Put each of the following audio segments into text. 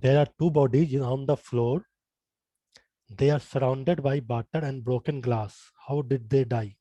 There are two bodies on the floor. They are surrounded by water and broken glass. How did they die?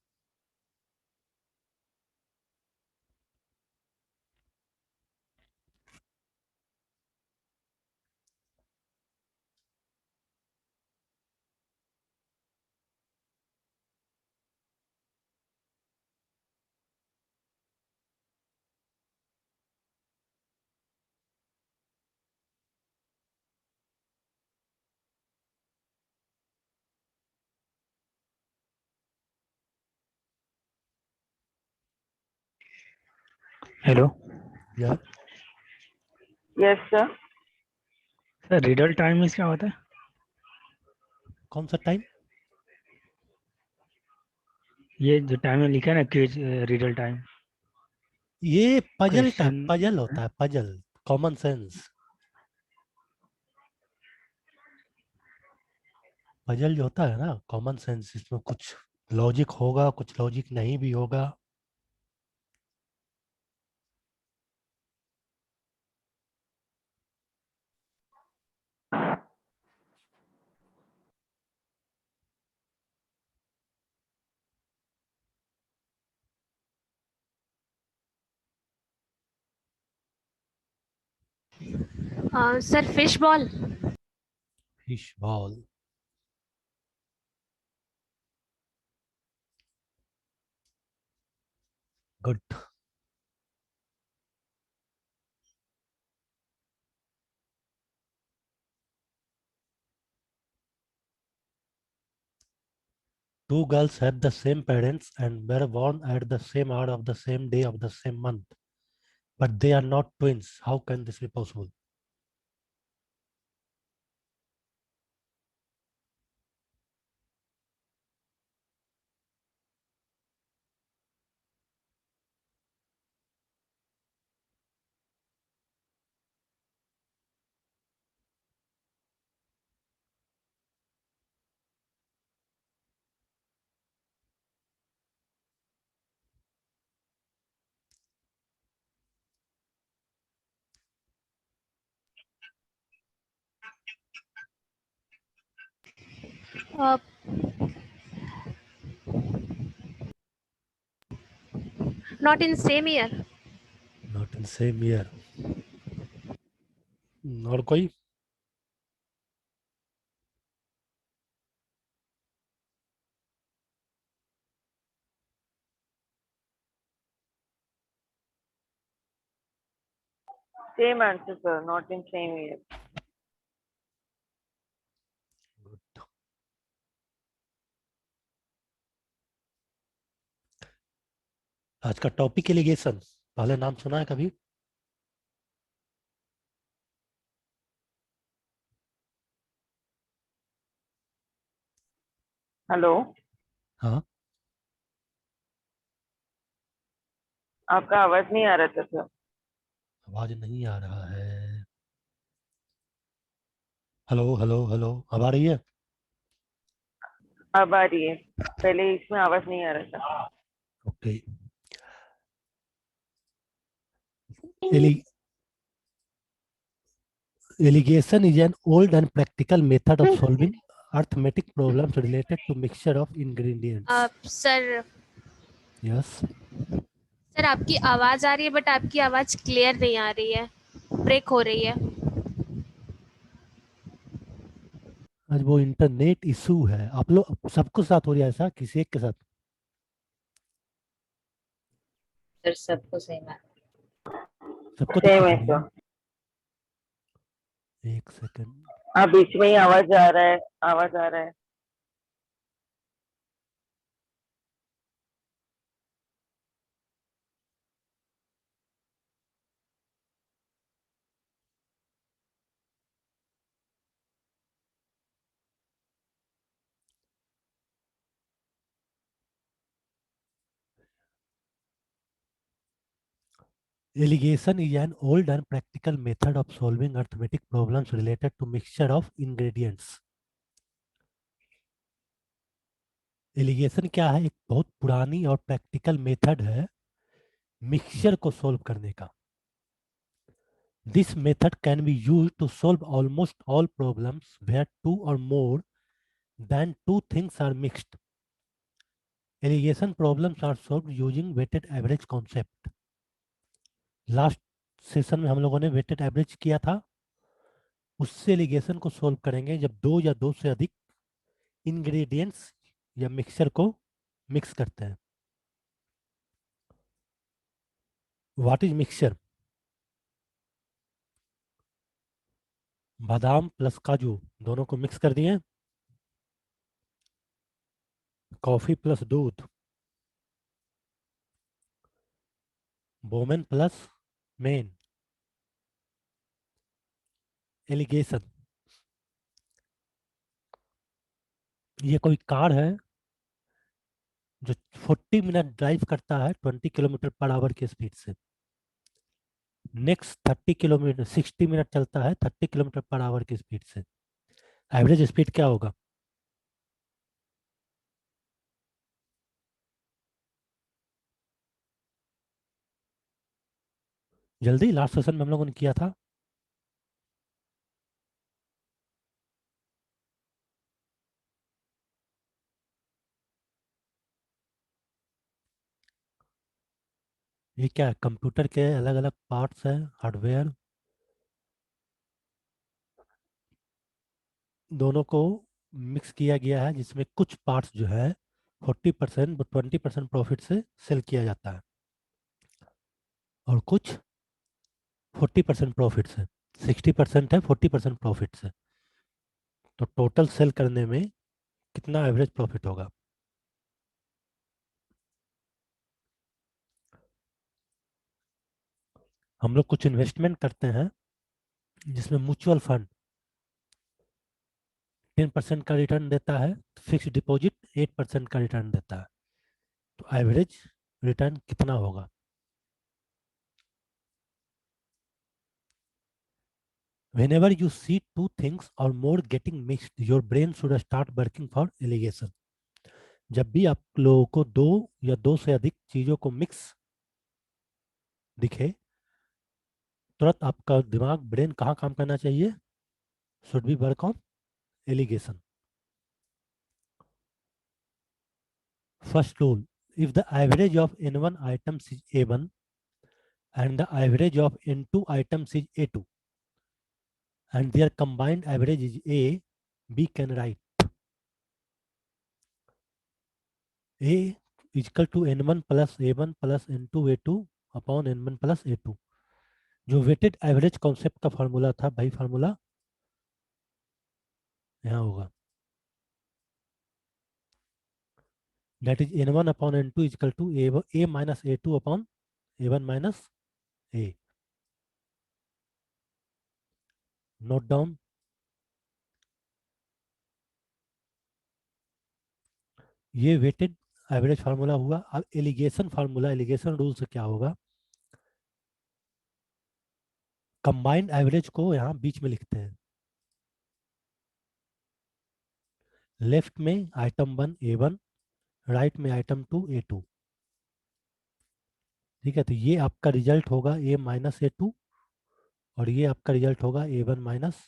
Hello Yeah. Yes sir. Sir, riddle time में क्या होता है? कौन सा time? ये जो time में लिखा है ना, क्विज रिडल टाइम। ये पजल टाइप, क्वेश्चन। पजल होता है, पजल। Common sense. पजल जो होता है ना, कॉमन सेंस, इसमें कुछ लॉजिक होगा, कुछ लॉजिक नहीं भी होगा। Sir fish ball. Fish ball. Good. Two girls have the same parents and were born at the same hour of the same day of the same month, but they are not twins. How can this be possible? Not in same year. Not in same year. और कोई? Same answer sir, not in same year. Good. आज का topic allegation. पहले नाम सुना है कभी? Hello, हाँ। आपका आवाज नहीं आ रहा था सर। आवाज नहीं आ रहा है। हेलो हेलो हेलो, अब आ रही है? अब आ रही है, पहले इसमें आवाज नहीं आ रहा था। Okay. एलि Alligation is an old and practical method of solving arithmetic problems related to mixture of ingredients. Sir Yes. Sir आपकी आवाज आ रही है बट आपकी आवाज क्लियर नहीं आ रही है, ब्रेक हो रही है। आज वो इंटरनेट इशू है। आप लोग सबके साथ हो रहा है ऐसा, किसी एक के साथ? सर सबको सेम है। सबको सेम दिक्कत है हो रही सर। है? एक सेकंड। हाँ, बीच में ही आवाज आ रहा है, आवाज आ रहा है। Alligation is an old and practical method of solving arithmetic problems related to mixture of ingredients. Alligation क्या है? एक बहुत पुरानी और प्रैक्टिकल मेथड है मिक्सचर को सोल्व करने का। This method can be used to solve almost all problems where two or more than two things are mixed. Alligation problems are solved using weighted average concept. Last session में हम लोगों ने weighted average किया था, उससे allegation को solve करेंगे जब दो या दो से अधिक इंग्रेडिएंट्स या मिक्सचर को मिक्स करते हैं. What is mixture? बादाम प्लस काजू दोनों को मिक्स कर दिए. कॉफी प्लस दूध, बोमेन प्लस मेन. एलिगेशन, ये कोई कार है जो 40 मिनट ड्राइव करता है 20 किलोमीटर पर आवर की स्पीड से. नेक्स्ट 30 किलोमीटर 60 मिनट चलता है 30 किलोमीटर पर आवर की स्पीड से. एवरेज स्पीड क्या होगा? जल्दी, लास्ट सेशन में हम लोगों ने किया था. ये क्या है? कंप्यूटर के अलग अलग पार्ट्स है, हार्डवेयर, दोनों को मिक्स किया गया है जिसमें कुछ पार्ट्स जो है 40% 20% प्रॉफिट से सेल किया जाता है और कुछ 40% प्रॉफिट से. 60% है 40% प्रॉफिट से. तो टोटल सेल करने में कितना एवरेज प्रॉफिट होगा? हम लोग कुछ इन्वेस्टमेंट करते हैं जिसमें म्यूचुअल फंड 10% का रिटर्न देता है, फिक्स डिपॉजिट 8% का रिटर्न देता है. तो एवरेज रिटर्न कितना होगा? Whenever you see two things or more getting mixed, your brain should start working for alligation. जब भी आप लोगों को दो या दो से अधिक चीजों को मिक्स दिखे, तुरंत आपका दिमाग, ब्रेन कहाँ काम करना चाहिए? Should be work on alligation. First rule: if the average of n1 items is a1 and the average of n2 items is a2 and their combined average is a, we can write a is equal to n1 plus a1 plus n2 a2 upon n1 plus a2. जो weighted average concept का formula था भाई, formula यहाँ होगा. That is n1 upon n2 is equal to a minus a2 upon a1 minus a. Note down. ये weighted average formula हुआ. अब allegation formula, allegation rule से क्या होगा? कंबाइंड एवरेज को यहाँ बीच में लिखते हैं. लेफ्ट में आइटम 1 a1, राइट में आइटम 2 a2. ठीक है, तो ये आपका रिजल्ट होगा a माइनस a2 और ये आपका रिजल्ट होगा a1 माइनस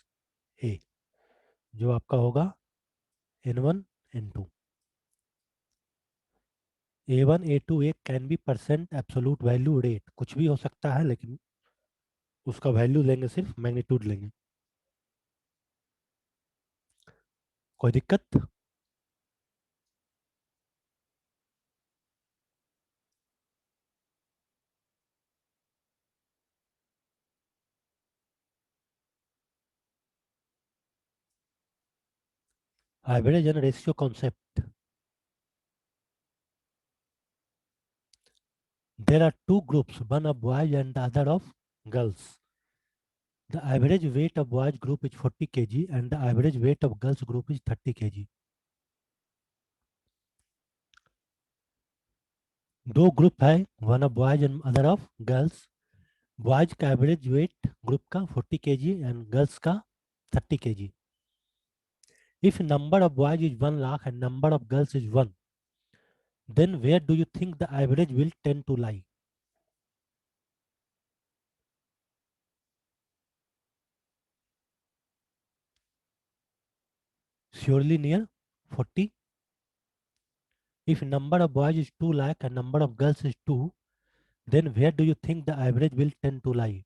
a, जो आपका होगा n1 n2. a1 a2 एक can be percent absolute value rate, कुछ भी हो सकता है लेकिन उसका वैल्यू लेंगे, सिर्फ मैग्नीट्यूड लेंगे. कोई दिक्कत? Average and ratio concept. There are two groups, one of boys and the other of girls. The average weight of boys group is 40 kg and the average weight of girls group is 30 kg. दो group है, one of boys and other of girls. Boys का average weight group का 40 kg and girls का 30 kg. If number of boys is 1 lakh and number of girls is 1, then where do you think the average will tend to lie? surely near 40. If number of boys is 2 lakh and number of girls is 2, then where do you think the average will tend to lie?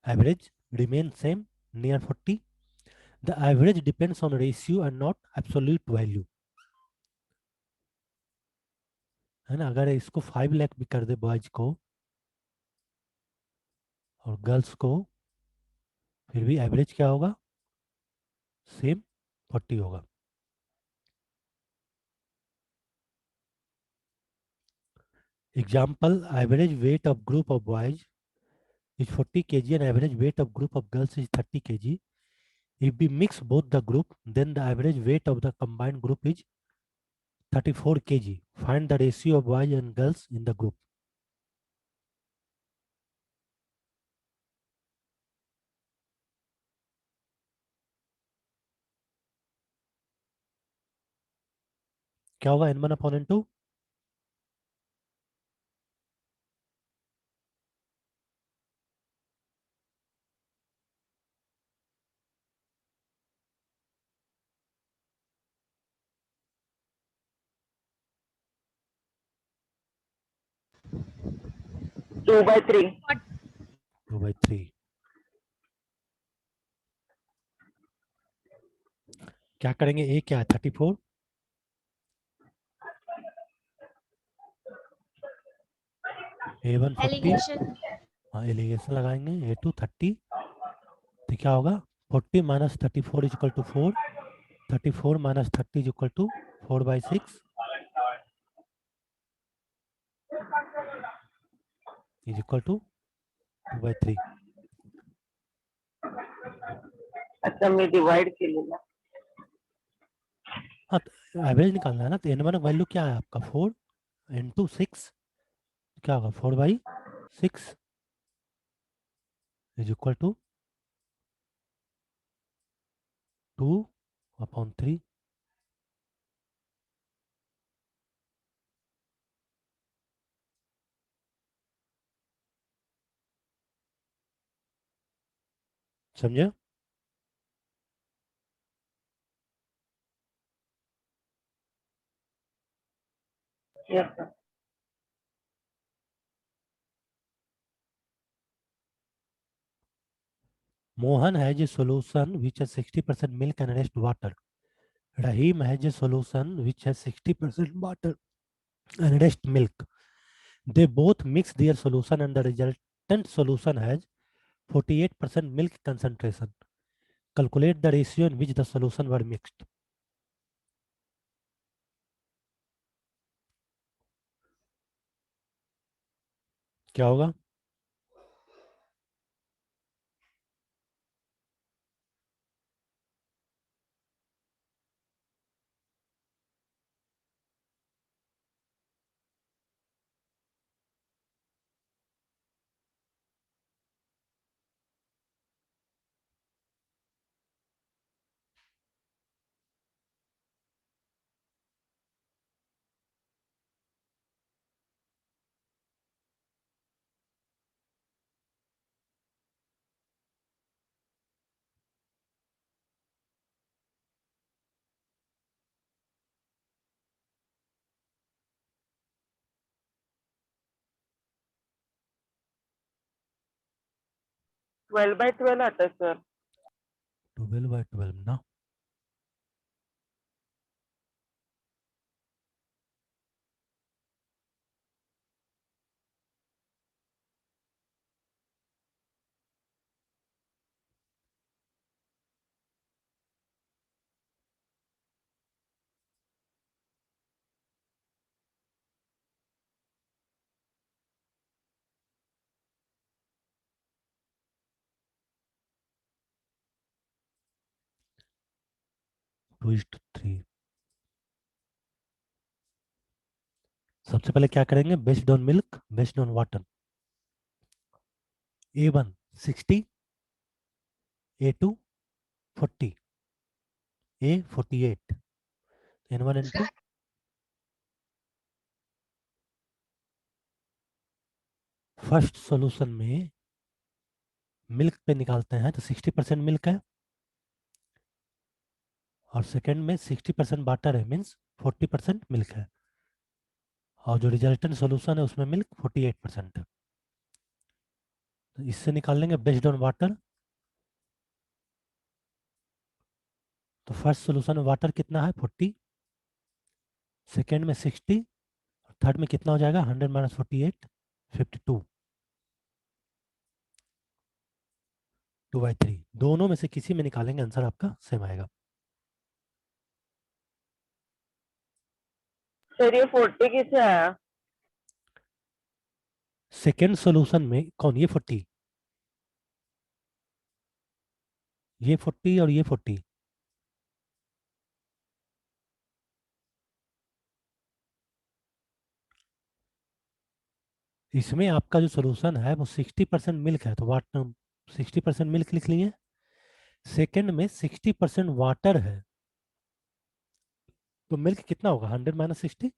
Average remains same near 40. The average depends on ratio and not absolute value. है ना, अगर इसको 5 लाख भी कर दे boys को और girls को, फिर भी एवरेज क्या होगा? सेम 40 होगा. Example, average weight of group of boys is 40 kg and average weight of group of girls is 30 kg. If we mix both the group, then the average weight of the combined group is 34 kg. Find the ratio of boys and girls in the group. क्या होगा? n1 upon n2. Two by three. 2/3. क्या करेंगे? a क्या है? 34. a1 40. Allegation हाँ, allegation लगाएंगे. a2 30. तो क्या होगा? 40 minus 34 is equal to 4. 34 minus 30 is equal to 4/6 is equal to 2/3. अच्छा, मी डिवाइड केलेला. हाँ, एवरेज निकालना है ना. तो n1 वैल्यू क्या है आपका? 4. n2 6. क्या होगा? 4/6 is equal to 2/3. समझे? Yes sir. Mohan has a solution which has 60% milk and rest water. Rahim has a solution which has 60% water and rest milk. They both mix their solution and the resultant solution has 48% milk concentration. Calculate the ratio in which the solution were mixed. क्या होगा? Twelve by twelve आता है sir. 12/12 ना. Two is to 3. सबसे पहले क्या करेंगे? Based on milk, based on water. A1 60, A2 40, A 48. n1 n2. First solution में मिल्क पे निकालते हैं तो 60% मिल्क है. और सेकेंड में 60% वाटर है, मीन्स 40% मिल्क है, और जो रिजल्टेंट सोल्यूशन है उसमें मिल्क 48% है। तो इससे निकाल लेंगे बेस्ड ऑन वाटर। तो फर्स्ट सोल्यूशन में वाटर कितना है 40, सेकेंड में 60, थर्ड में कितना हो जाएगा 100 माइनस 48, 52, 2/3। दोनों में से किसी में निकालेंगे, आंसर आपका सेम आएगा। सर ये 40 किससे आया? सेकेंड सोल्यूशन में कौन, ये 40, ये 40 और ये 40। इसमें आपका जो सोल्यूशन है वो 60% मिल्क है, तो वाटर 60% मिल्क लिख लिए। सेकेंड में 60% वाटर है, तो मिल्क कितना होगा 100 माइनस 60।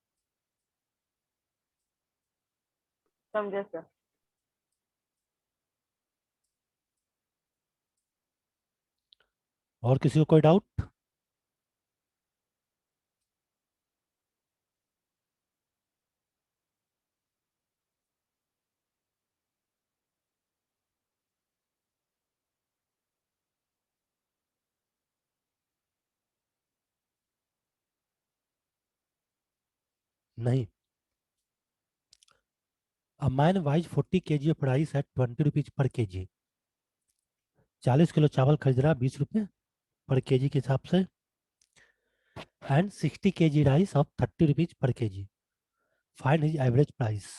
समझे सर? और किसी को कोई डाउट? नहीं। A man buys 40 kg of rice at 20 rupees per kg। 40 kilo चावल खरीद रहा 20 रुपये पर केजी के हिसाब से, and 60 kg rice of 30 rupees per KG. Find his average price.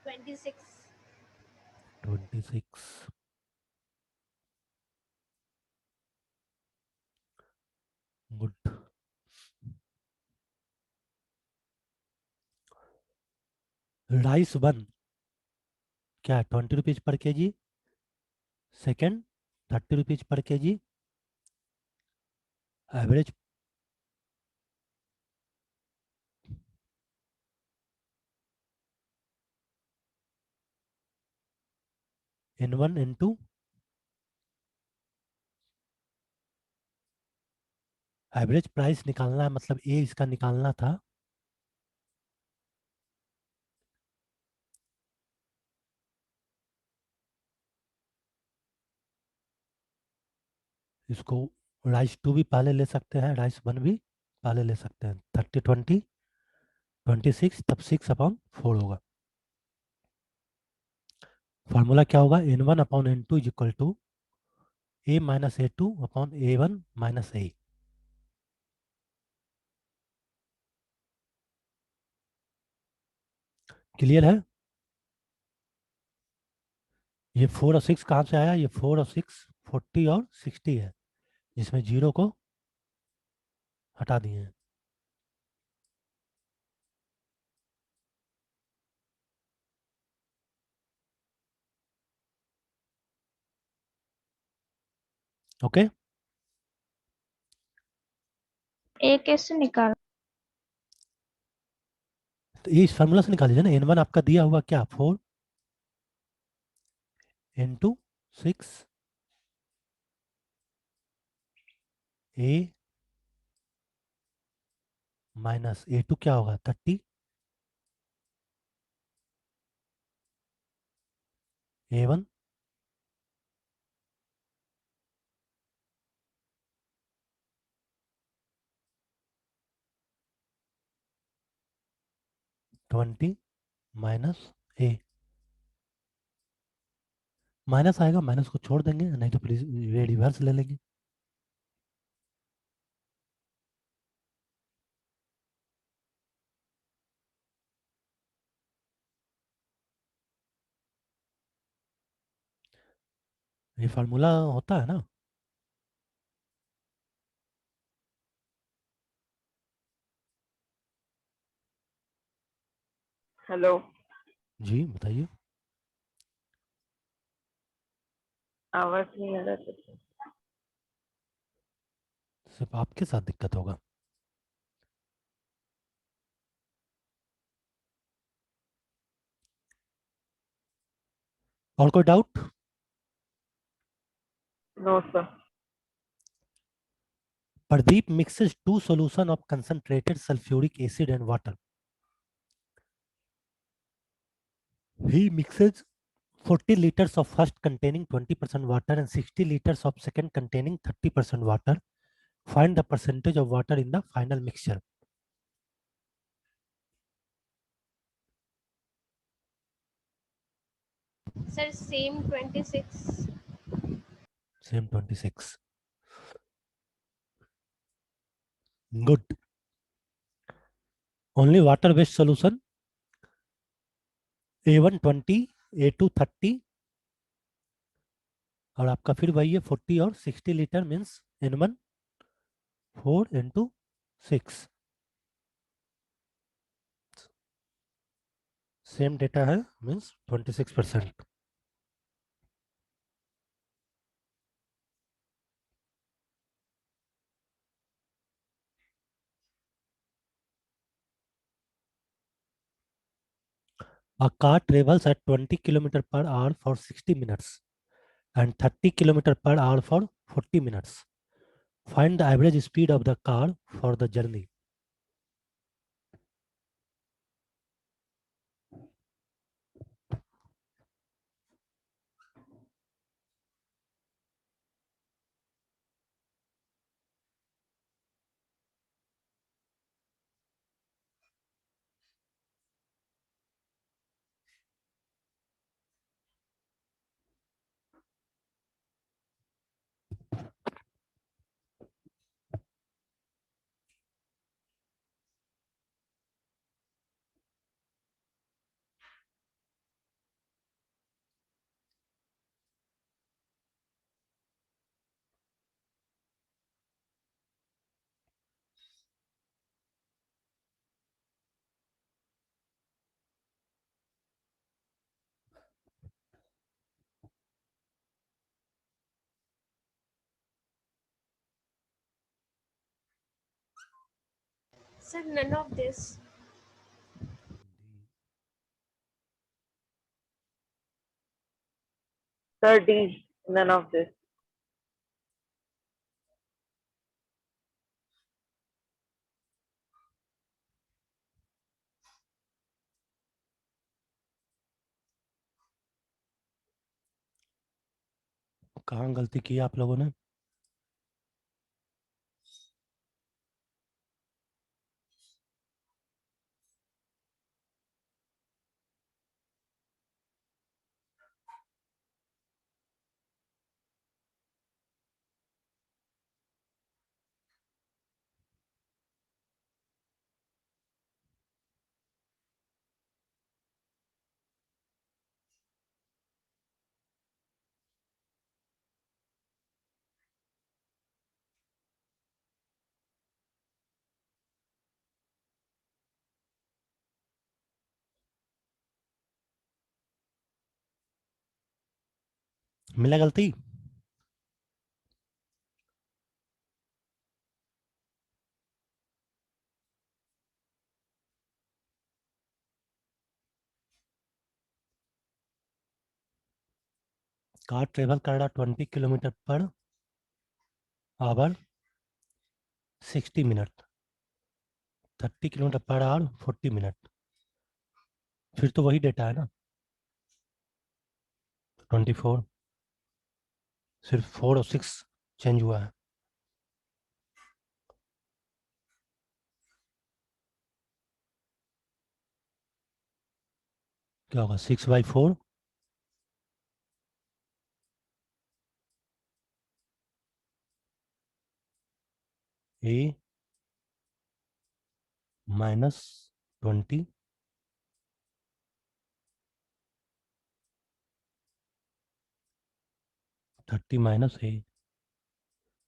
Twenty six. 26। Good. Rice one क्या है 20 rupees per KG, second 30 rupees per KG, average N1 N2, average price निकालना है, मतलब ए इसका निकालना था। इसको राइस टू भी पहले ले सकते हैं, राइस वन भी पहले ले सकते हैं। 30 20 26, तब 6/4 होगा। फार्मूला क्या होगा, N1/N2 is equal to A minus A2/A1 minus A। Clear है? ये 4 और 6 कहाँ से आया, ये 4 और 6 40 और 60 है, जिसमें जीरो को हटा दिए हैं। ओके। ए कैसे निकाल? तो ये इस फार्मूला से निकाल लीजिए ना। N1 आपका दिया हुआ क्या 4, N2 6, A माइनस A2 क्या होगा 30, A1 20 माइनस A। माइनस आएगा, माइनस को छोड़ देंगे, नहीं तो प्लीज ये रिवर्स ले लेंगे। ये फार्मूला होता है ना। हेलो। जी बताइए। आवाज नहीं आ रहा था सर। सिर्फ आपके साथ दिक्कत होगा। और कोई डाउट? No sir. Pradeep mixes two solution of concentrated sulfuric acid and water. He mixes 40 liters of first containing 20% water and 60 liters of second containing 30% water. Find the percentage of water in the final mixture. Sir same 26। Same 26. Good. Only water based solution A1 20, A2 30 और आपका फिर वही है 40 और 60 litre means N1 4 into 6. Same data है means 26%. A car travels at 20 km per hour for 60 minutes and 30 km per hour for 40 minutes. Find the average speed of the car for the journey. Sir none of this. Sir D, none of this. कहाँ गलती की आप लोगों ने? मिला गलती? Car travel कर रहा 20 kilometre per hour 60 minute, 30 kilometre per hour 40 minute. फिर तो वही डेटा है ना. 24. सिर्फ 4 और 6 चेंज हुआ है. क्या होगा 6/4 A minus 20 30 माइनस A।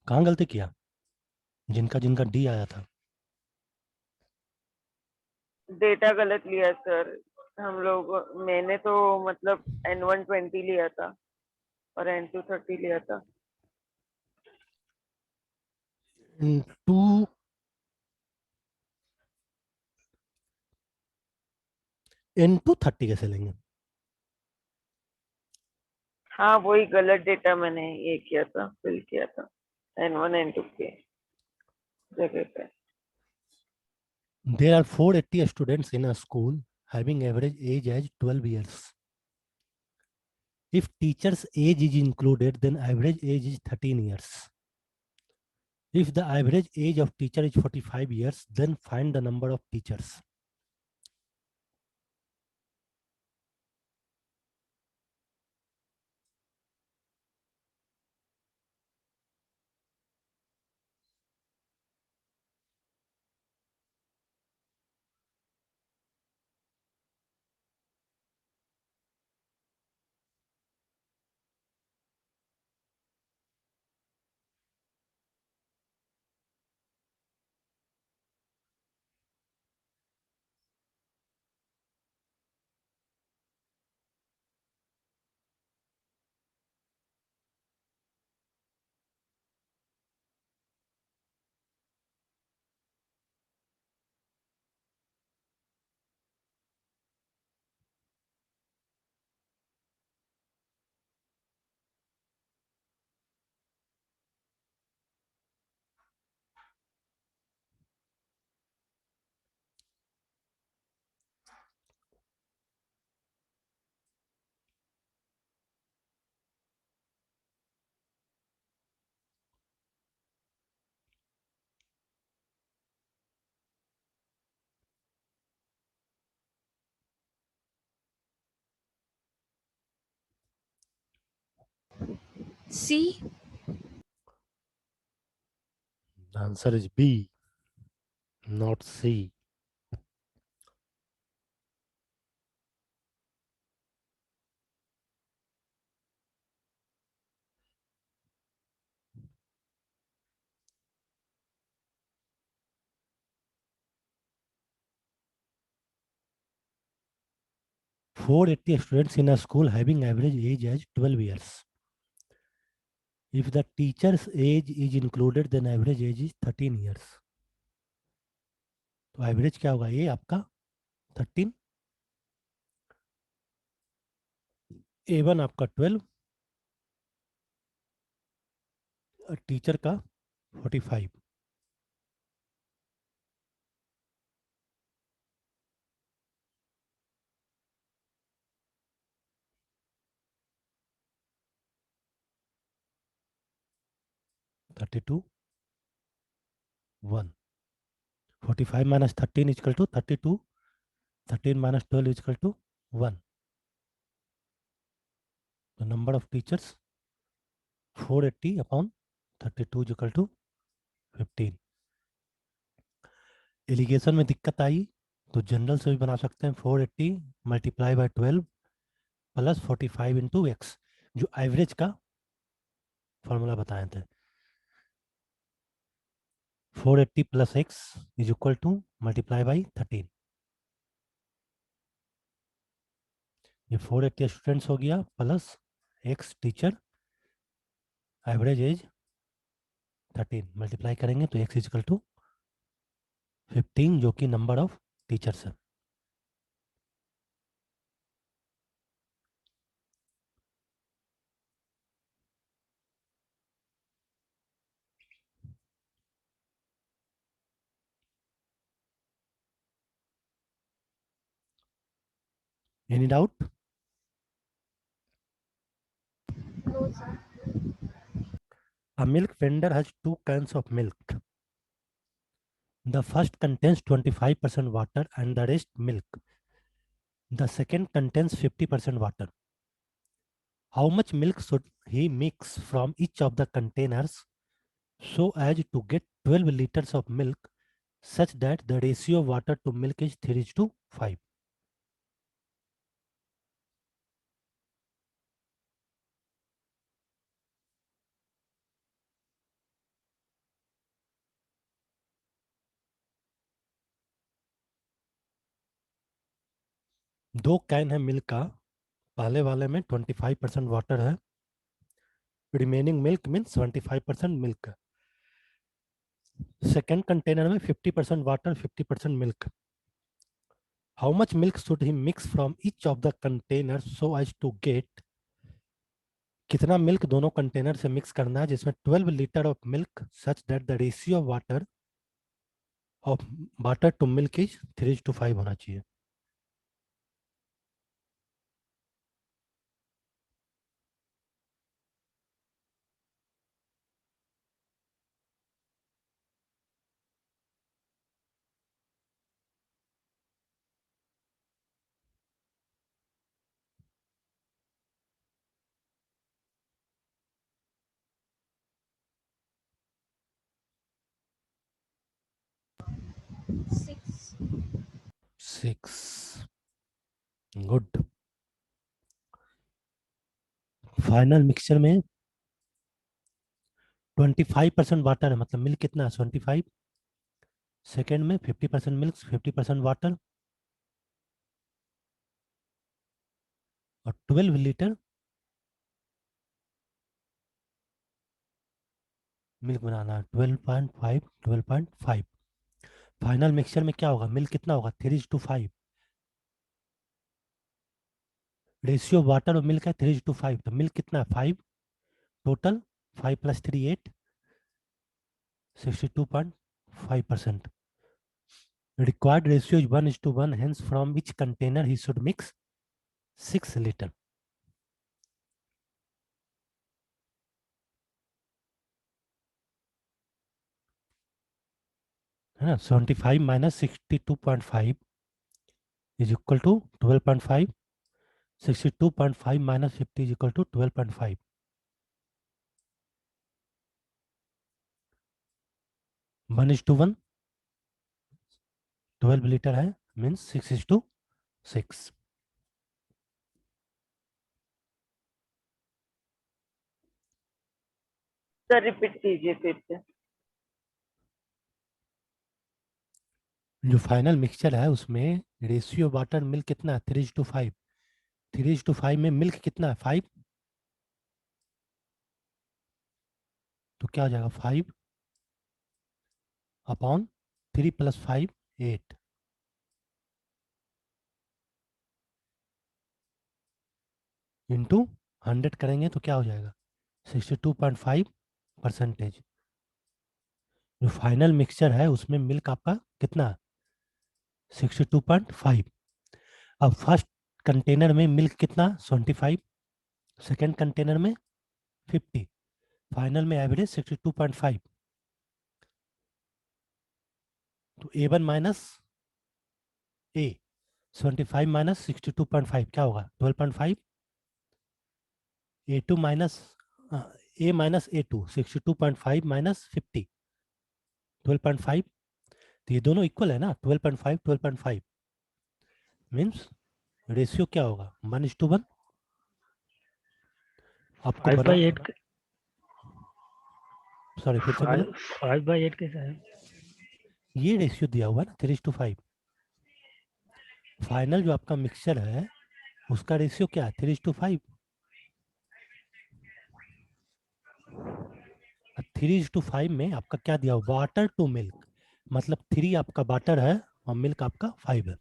कहाँ गलती किया? जिनका जिनका D आया था। डेटा गलत लिया सर हम लोग। मैंने तो मतलब N120 लिया था और N230 लिया था। इनटू N230 कैसे लेंगे? हाँ वही गलत डेटा मैंने ये किया था, फिल किया था N1 N2 के जगह पे। There are 480 students in a school having average age as 12 years. If teacher's age is included, then average age is 13 years. If the average age of teacher is 45 years, then find the number of teachers. C. The answer is B, not C. Four 80 students in a school having average age as 12 years. If the teacher's age is included, then average age is 13 years. तो average क्या होगा? ये आपका 13, A1 आपका 12 और teacher का 45। Thirty two 1 45 minus 13 is equal to 32 13 minus 12 is equal to 1. The number of teachers 480 upon 32 is equal to 15. Allegation में दिक्कत आई तो जनरल से भी बना सकते हैं 480 multiply by 12 plus 45 into x, जो एवरेज का फॉर्मूला बताए थे। 480 plus x is equal to multiply by 13। ये 480 स्टूडेंट्स हो गया plus x teacher, average age 13 multiply करेंगे तो एक्स इज इक्वल टू 15, जो कि नंबर ऑफ टीचर्स है। Any doubt? No, sir. A milk vendor has 2 cans of milk. The first contains 25% water and the rest milk. The second contains 50% water. How much milk should he mix from each of the containers so as to get 12 liters of milk such that the ratio of water to milk is 3:5. दो can है milk का, पहले वाले में 25% water है, remaining milk means 75% milk. Second container में 50% water 50% milk. How much milk should he mix from each of the container so as to get, कितना मिल्क दोनों कंटेनर से मिक्स करना है जिसमें 12 litre of milk such that the ratio of water to milk is 3:5 होना चाहिए। सिक्स। 6 गुड। फाइनल मिक्सचर में 25% वाटर है, मतलब मिल्क कितना है 25। सेकेंड में 50% मिल्क 50% वाटर और 12 लीटर मिल्क बनाना है। 12.5 12.5। फाइनल मिक्सचर में क्या होगा, मिल्क कितना होगा 3:5। रेशियो वाटर और मिल्क है 3:5, तो मिल्क कितना है 5 total. 5 + 3 8, 62.5%। Required ratio is 1:1, hence from which container he should mix 6 liter. है ना, 75 - 62.5 is equal to 12.5। 62.5 - 50 is equal to 12.5। 1:1, 12 litre है मीन्स 6:6। सर रिपीट कीजिए फिर से। जो फाइनल मिक्सचर है उसमें रेशियो वाटर मिल्क कितना है 3:5। 3:5 में मिल्क कितना है 5, तो क्या हो जाएगा 5 अपॉन 3 + 5 8 इंटू 100 करेंगे तो क्या हो जाएगा 62.5%। जो फाइनल मिक्सचर है उसमें मिल्क आपका कितना 62.5। अब फर्स्ट कंटेनर में मिल्क कितना 25, सेकेंड कंटेनर में 50, फाइनल में एवरेज 62.5। तो A1 माइनस ए 75 - 62.5 क्या होगा 12.5। A2 minus A - A2 62.5 - 50 12.5। तो ये दोनों इक्वल है ना 12.5 12.5 मीन्स रेशियो क्या होगा 1:1। आपको 5/8। सॉरी फिर से बोलो। 5/8 कैसा है? ये रेशियो दिया हुआ है ना 3:5। फाइनल जो आपका मिक्सचर है उसका रेशियो क्या है 3:5। 3:5 में आपका क्या दिया हुआ वाटर टू मिल्क, मतलब 3 आपका वाटर है और मिल्क आपका 5 है।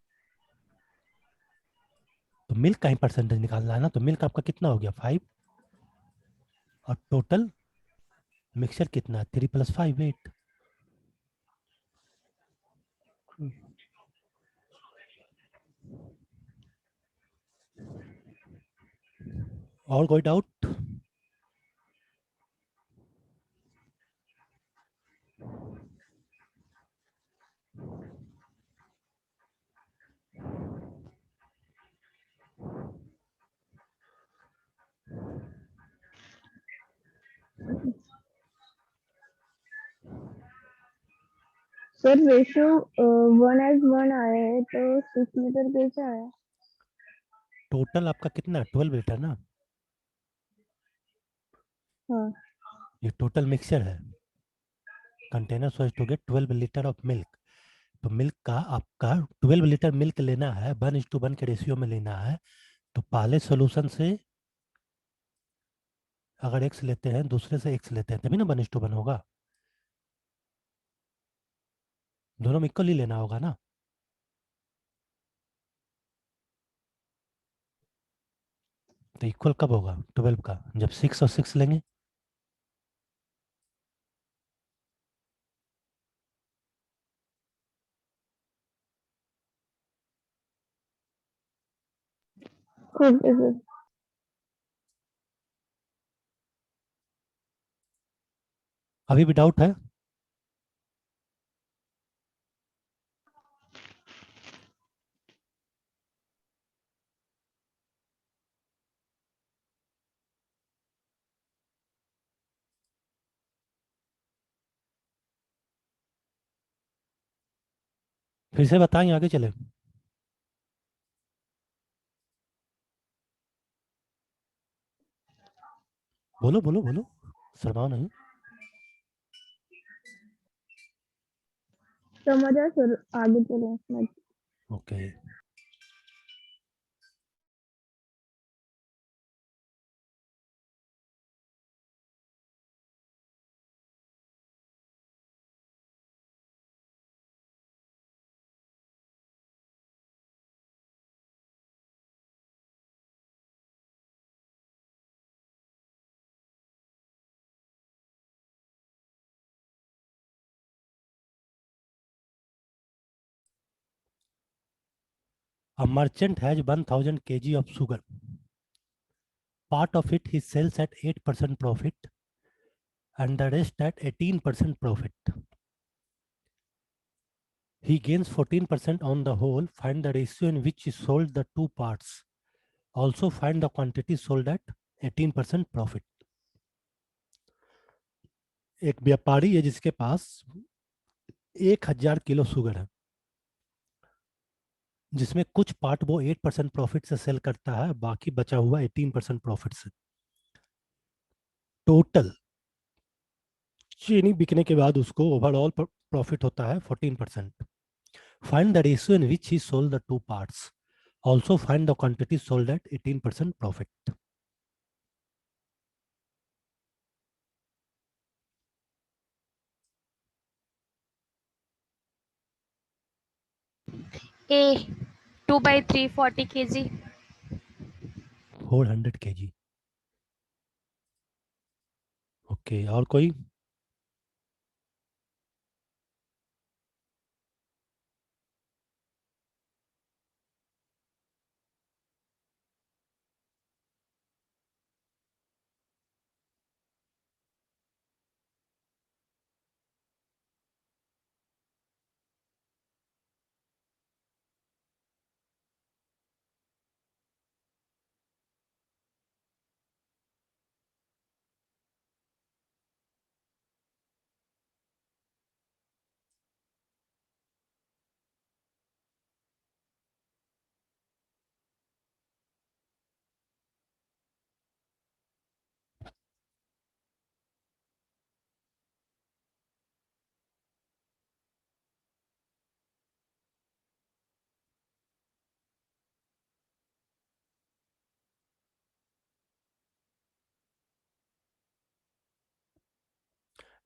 तो मिल्क का ही परसेंटेज निकालना है ना, तो मिल्क आपका कितना हो गया 5 और टोटल मिक्सचर कितना 3 + 5 8। और कोई डाउट। सर रेशियो 1:1 आया है तो 6 लीटर कैसे आया? टोटल आपका कितना 12 लीटर ना, हाँ ये टोटल मिक्सचर है। Container so to get 12 litre of milk. तो मिल्क का आपका 12 लीटर मिल्क लेना है, 1:1 के रेशियो में लेना है। तो पहले सोल्यूशन से अगर एक्स लेते हैं, दूसरे से एक्स लेते हैं, तभी ना 1:1 होगा। दोनों में इक्वली लेना होगा ना। तो इक्वल कब होगा 12 का? जब 6 और 6 लेंगे। Okay sir. अभी भी डाउट है? फिर से बताएं, आगे चले। बोलो बोलो बोलो, शर्माओ नहीं। समझा सर, आगे चले। Okay. A merchant has 1000 kg of sugar. Part of it he sells at 8% profit and the rest at 18% profit. He gains 14% on the whole. Find the ratio in which he sold the two parts. Also find the quantity sold at 18% profit. एक व्यापारी है जिसके पास 1000 kilo sugar है, जिसमें कुछ part वो 8% profit से cell करता है, बाकी बचा हुआ 18% प्रॉफिट से। टोटल चीनी बिकने के बाद उसको ओवरऑल प्रॉफिट होता है 14%। Find the ratio in which he sold the two parts. Also find the quantity sold at 18% profit. A 2/3 40 kg. 400 kg। Okay, और कोई?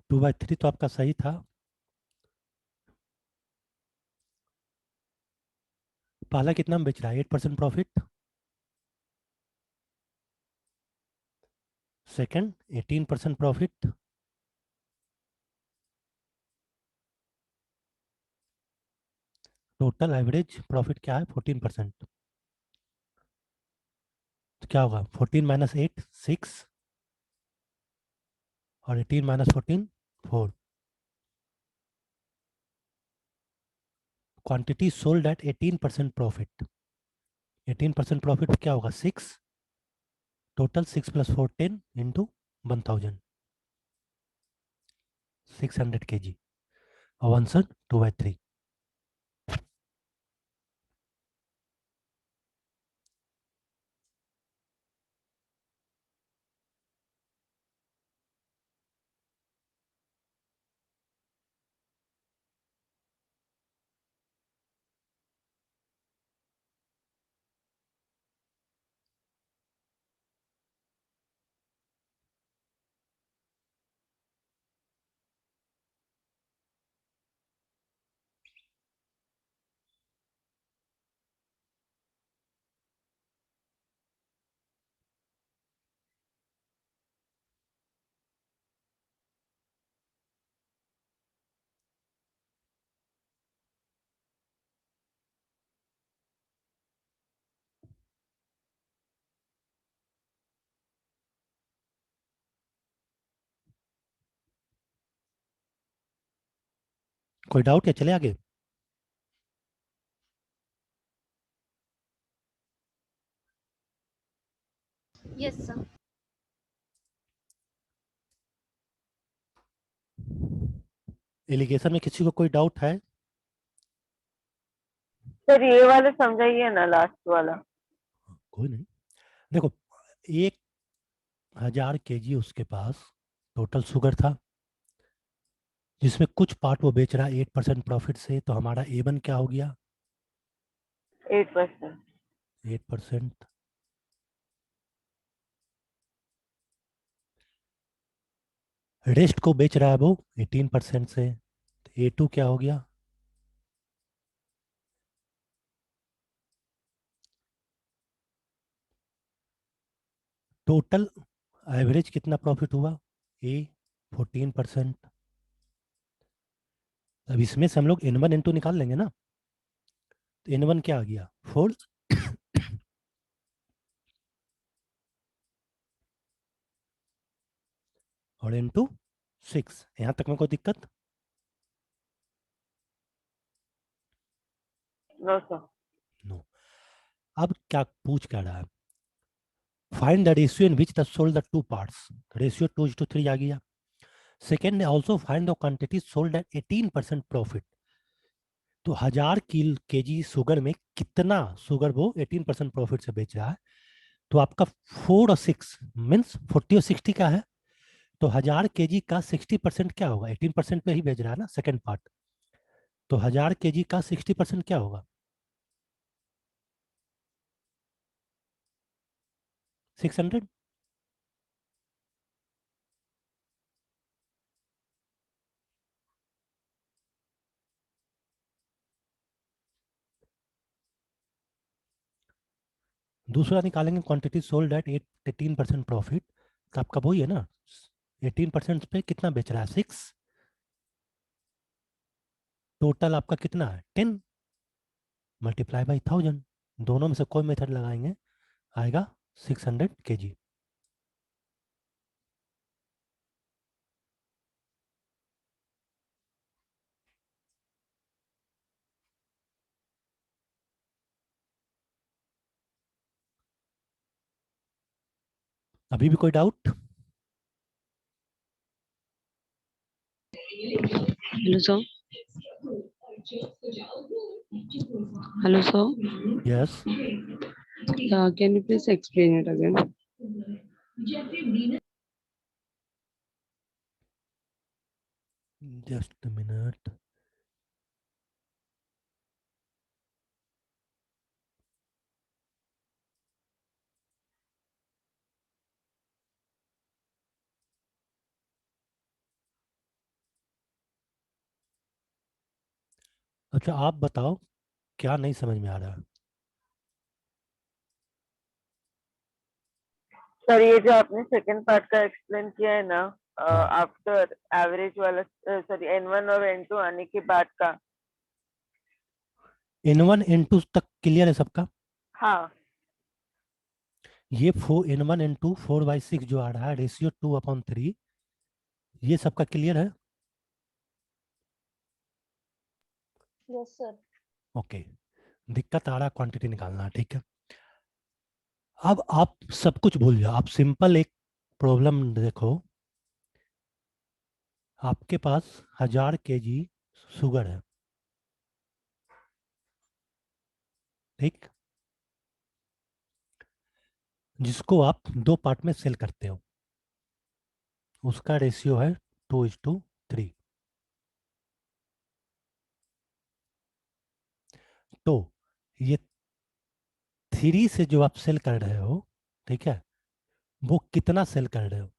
टू बाई थ्री तो आपका सही था। पहला कितना में बेच रहा है? 8% profit. Second 18% profit. Total average profit क्या है? 14%। तो क्या होगा? 14 माइनस 8 6 और 18 minus 14 4। Quantity sold at 18% profit. 18% profit क्या होगा? 6। Total 6 plus 4 10 into 1000, 600 kg। और आंसर 2/3। कोई डाउट है? चले आगे। Yes sir. एलिगेशन में किसी को कोई डाउट है? सर ये वाला समझाइए ना, लास्ट वाला। कोई नहीं। देखो, 1,000 kg उसके पास टोटल शुगर था, जिसमें कुछ पार्ट वो बेच रहा है 8% प्रॉफिट से, तो हमारा A1 क्या हो गया? 8%। 8%। रेस्ट को बेच रहा है वो 18% से, तो A2 क्या हो गया? टोटल एवरेज कितना प्रॉफिट हुआ? A 14%। अब इसमें से हम लोग N1 N2 निकाल लेंगे ना, तो N1 क्या आ गया? 4 और N2 6। यहाँ तक में कोई दिक्कत? No sir. नो। अब क्या पूछ क्या रहा है? Find the ratio in which the sold the two parts. Ratio 2:3 आ गया। Second, also find the quantity sold at 18% profit. तो 1,000 kg शुगर में कितना शुगर वो 18% प्रॉफिट से बेच रहा है? तो आपका 4 और 6 मीन्स 40 और 60 का है। तो 1,000 kg का 60% क्या होगा? 18% पे ही बेच रहा है ना सेकेंड पार्ट। तो 1,000 kg का 60% क्या होगा? 600। दूसरा निकालेंगे क्वांटिटी सोल्ड एट 18% प्रॉफिट, तो आपका वही है ना, 18% पे कितना बेच रहा है? 6। टोटल आपका कितना है? 10 मल्टीप्लाई बाई 1000। दोनों में से कोई मेथड लगाएंगे, आएगा 600 kg। अभी भी कोई doubt? Hello, sir. Hello, sir. Yes. Yeah, can you please explain it again? Just minute. अच्छा, आप बताओ क्या नहीं समझ में आ रहा है? सर ये जो आपने सेकंड पार्ट का एक्सप्लेन किया है ना, हाँ। आफ्टर एवरेज वाला, सॉरी N1 और N2 आने के बाद का। N1 N2 तक क्लियर है सबका? हाँ। ये N1 N2 4/6 जो आ रहा है, रेशियो 2/3, ये सबका क्लियर है? Yes sir. ओके। दिक्कत आ रहा है क्वांटिटी निकालना, ठीक है। अब आप सब कुछ भूल जाओ, आप सिंपल एक प्रॉब्लम देखो। आपके पास 1,000 kg शुगर है, ठीक, जिसको आप 2 पार्ट में सेल करते हो, उसका रेशियो है 2:3। तो ये 3 से जो आप सेल कर रहे हो, ठीक है, वो कितना सेल कर रहे हो,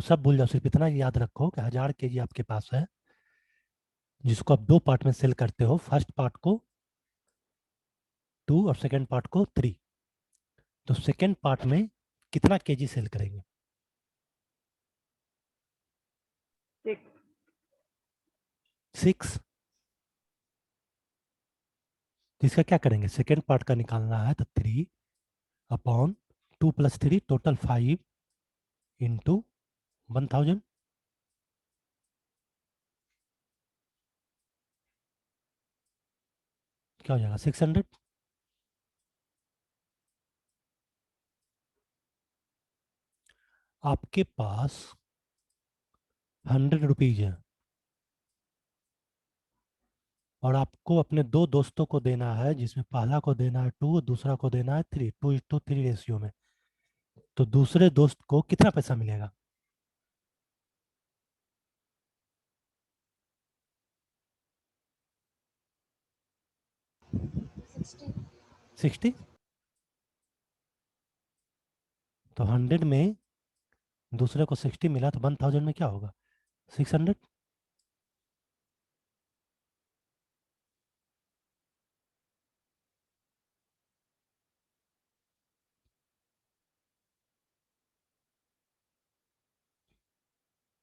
सब भूल जाओ, सिर्फ इतना याद रखो कि 1000 kg आपके पास है, जिसको आप 2 पार्ट में सेल करते हो, फर्स्ट पार्ट को 2 और सेकेंड पार्ट को 3। तो सेकेंड पार्ट में कितना केजी सेल करेंगे? 6। 6। तो इसका क्या करेंगे, सेकेंड पार्ट का निकालना है, तो 3/2 + 3 टोटल 5 इंटू 1000, क्या हो जाएगा, 600। आपके पास 100 रुपीज है और आपको अपने 2 दोस्तों को देना है, जिसमें पहला को देना है 2 और दूसरा को देना है 3, 2:3 रेशियो में। तो दूसरे दोस्त को कितना पैसा मिलेगा? 60। तो 100 में दूसरे को 60 मिला, तो 1000 में क्या होगा, 600।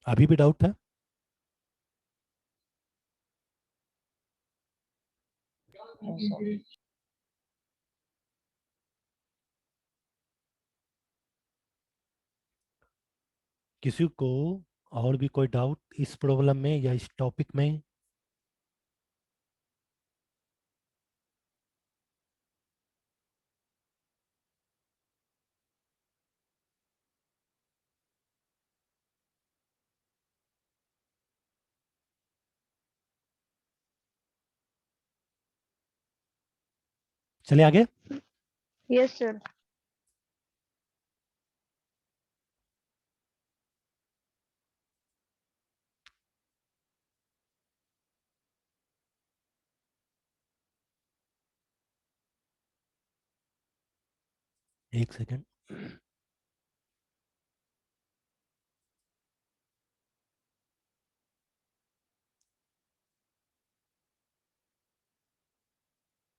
अभी भी डाउट है? किसी को और भी कोई डाउट इस प्रॉब्लम में या इस टॉपिक में? चलिए आगे। Yes sir. एक सेकेंड।